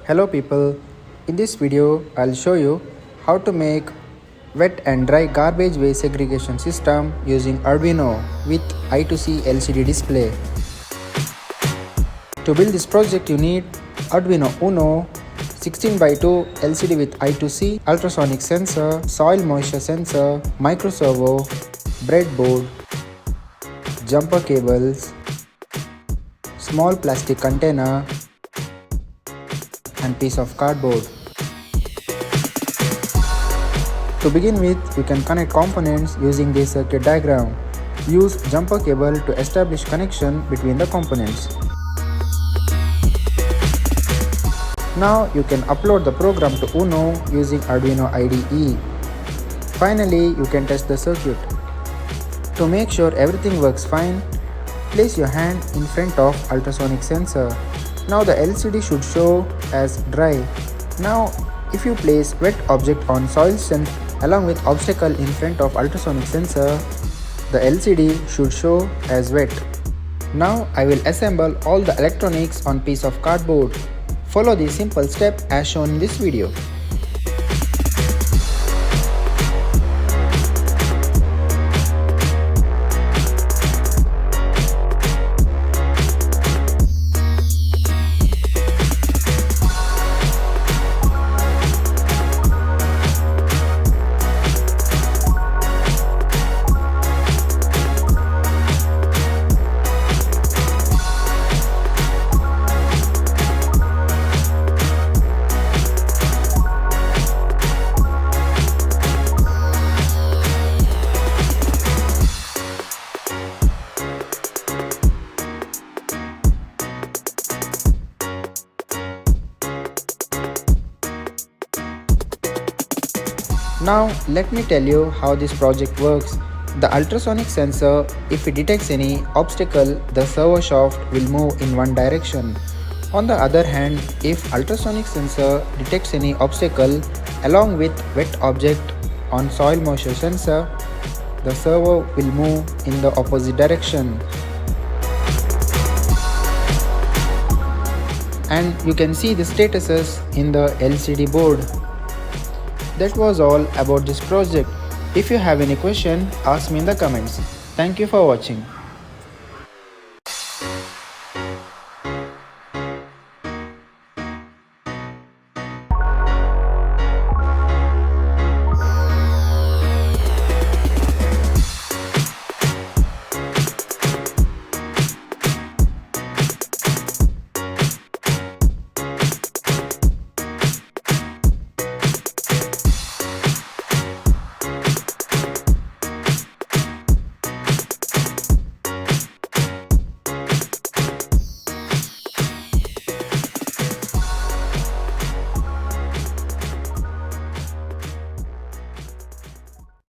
Hello people, in this video I'll show you how to make wet and dry garbage waste segregation system using Arduino with I2C LCD display. To build this project you need Arduino Uno, 16x2 LCD with I2C, ultrasonic sensor, soil moisture sensor, micro servo, breadboard, jumper cables, small plastic container and piece of cardboard. To begin with, you can connect components using this circuit diagram. Use jumper cable to establish connection between the components. Now you can upload the program to Uno using Arduino IDE. Finally, you can test the circuit. To make sure everything works fine, place your hand in front of ultrasonic sensor. Now the LCD should show as dry. Now if you place wet object on soil sense along with obstacle in front of ultrasonic sensor, the LCD should show as wet. Now I will assemble all the electronics on piece of cardboard. Follow the simple step as shown in this video. Now let me tell you how this project works. The ultrasonic sensor, if it detects any obstacle, the servo shaft will move in one direction. On the other hand, if ultrasonic sensor detects any obstacle along with wet object on soil moisture sensor, the servo will move in the opposite direction. And you can see the statuses in the LCD board. That was all about this project. If you have any question, ask me in the comments. Thank you for watching.